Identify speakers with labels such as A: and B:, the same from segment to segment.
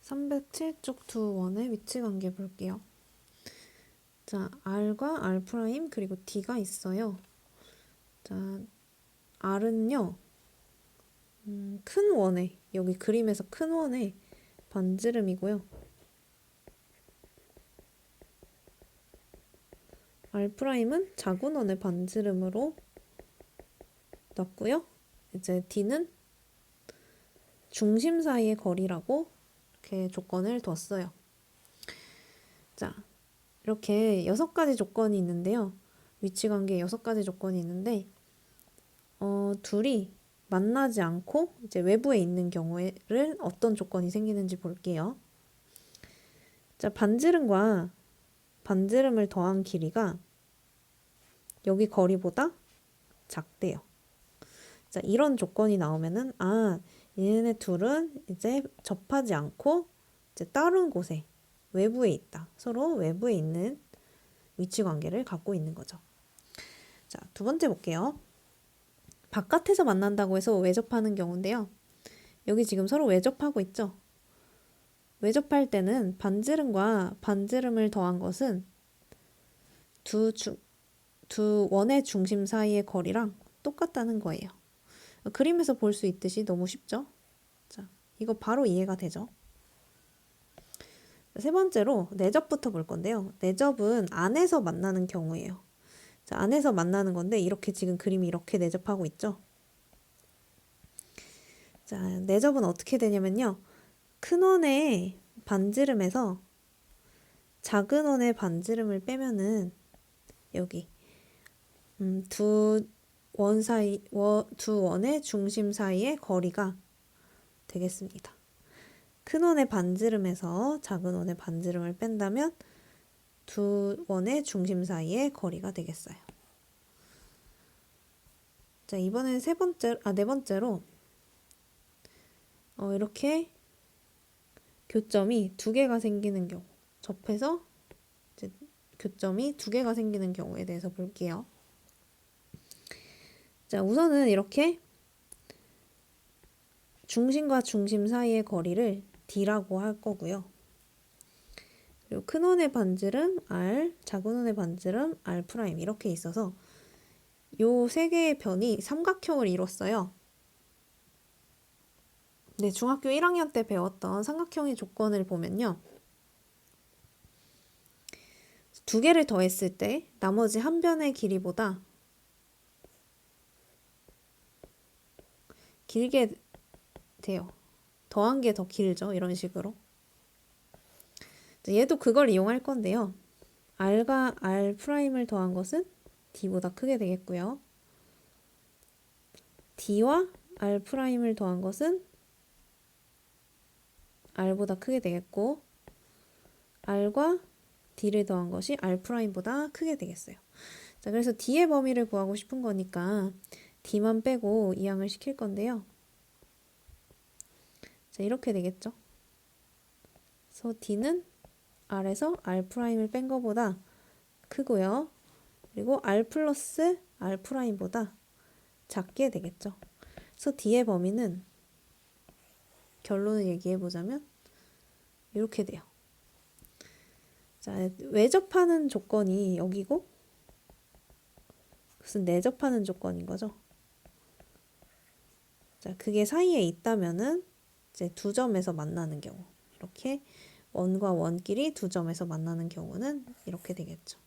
A: 307쪽 두 원의 위치 관계 볼게요. 자, R과 R' 그리고 D가 있어요. 자, R은요, 큰 원의, 여기 그림에서 큰 원의 반지름이고요. R'은 작은 원의 반지름으로 놨고요. 이제 D는 중심 사이의 거리라고 이렇게 조건을 뒀어요. 자, 이렇게 6가지 조건이 있는데요. 위치 관계 6가지 조건이 있는데, 둘이 만나지 않고 이제 외부에 있는 경우에는 어떤 조건이 생기는지 볼게요. 자, 반지름과 반지름을 더한 길이가 여기 거리보다 작대요. 자, 이런 조건이 나오면은, 얘네 둘은 이제 접하지 않고 이제 다른 곳에 외부에 있다. 서로 외부에 있는 위치 관계를 갖고 있는 거죠. 자, 두 번째 볼게요. 바깥에서 만난다고 해서 외접하는 경우인데요. 여기 지금 서로 외접하고 있죠. 외접할 때는 반지름과 반지름을 더한 것은 두 원의 중심 사이의 거리랑 똑같다는 거예요. 그림에서 볼 수 있듯이 너무 쉽죠? 자, 이거 바로 이해가 되죠? 세 번째로 내접부터 볼 건데요. 내접은 안에서 만나는 경우예요. 자, 안에서 만나는 건데 이렇게 지금 그림이 이렇게 내접하고 있죠? 자, 내접은 어떻게 되냐면요. 큰 원의 반지름에서 작은 원의 반지름을 빼면은 여기 두 원의 중심 사이의 거리가 되겠습니다. 큰 원의 반지름에서 작은 원의 반지름을 뺀다면 두 원의 중심 사이의 거리가 되겠어요. 자, 이번엔 네 번째로 이렇게 교점이 두 개가 생기는 경우, 접해서 이제 교점이 두 개가 생기는 경우에 대해서 볼게요. 자, 우선은 이렇게 중심과 중심 사이의 거리를 D라고 할 거고요. 그리고 큰 원의 반지름 R, 작은 원의 반지름 R' 이렇게 있어서 요 세 개의 변이 삼각형을 이뤘어요. 네, 중학교 1학년 때 배웠던 삼각형의 조건을 보면요. 두 개를 더했을 때 나머지 한 변의 길이보다 길게 돼요. 더한 게 더 길죠. 이런 식으로. 얘도 그걸 이용할 건데요. R과 R''을 더한 것은 D보다 크게 되겠고요. D와 R''을 더한 것은 R보다 크게 되겠고 R과 D를 더한 것이 R'보다 크게 되겠어요. 자, 그래서 D의 범위를 구하고 싶은 거니까 D만 빼고 이항을 시킬 건데요. 자, 이렇게 되겠죠. 그래서 D는 R에서 R''을 뺀 거보다 크고요. 그리고 R 플러스 R'보다 작게 되겠죠. 그래서 D의 범위는 결론을 얘기해 보자면 이렇게 돼요. 자, 외접하는 조건이 여기고 그것은 내접하는 조건인 거죠. 자, 그게 사이에 있다면은 이제 두 점에서 만나는 경우, 이렇게 원과 원끼리 두 점에서 만나는 경우는 이렇게 되겠죠.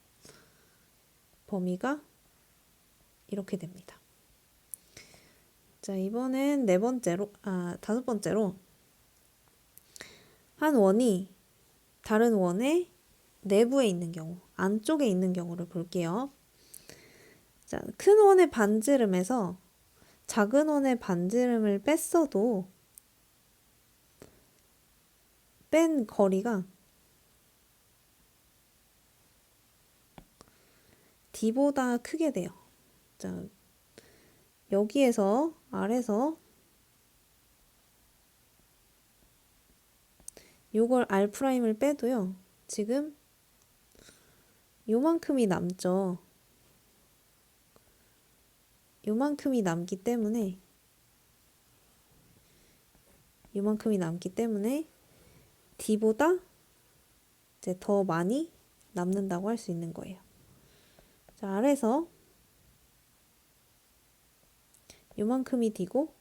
A: 범위가 이렇게 됩니다. 자, 이번엔 다섯 번째로 한 원이 다른 원의 내부에 있는 경우, 안쪽에 있는 경우를 볼게요. 자, 큰 원의 반지름에서 작은 원의 반지름을 뺐어도 뺀 거리가 D보다 크게 돼요. 자, 여기에서 R에서 요걸 R'을 빼도요. 지금 요만큼이 남죠. 요만큼이 남기 때문에 D보다 이제 더 많이 남는다고 할 수 있는 거예요. 자, 아래서 요만큼이 D고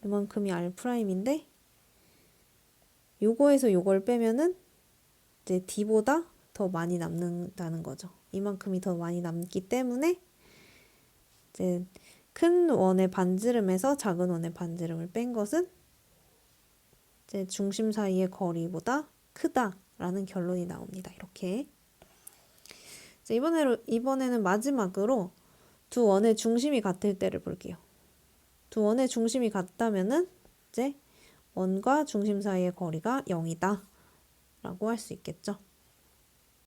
A: 요만큼이 R'인데 요거에서 요걸 빼면은 이제 D보다 더 많이 남는다는 거죠. 이만큼이 더 많이 남기 때문에 이제 큰 원의 반지름에서 작은 원의 반지름을 뺀 것은 이제 중심 사이의 거리보다 크다라는 결론이 나옵니다. 이렇게. 자, 이번에는 마지막으로 두 원의 중심이 같을 때를 볼게요. 두 원의 중심이 같다면은 이제 원과 중심 사이의 거리가 0이다 라고 할 수 있겠죠.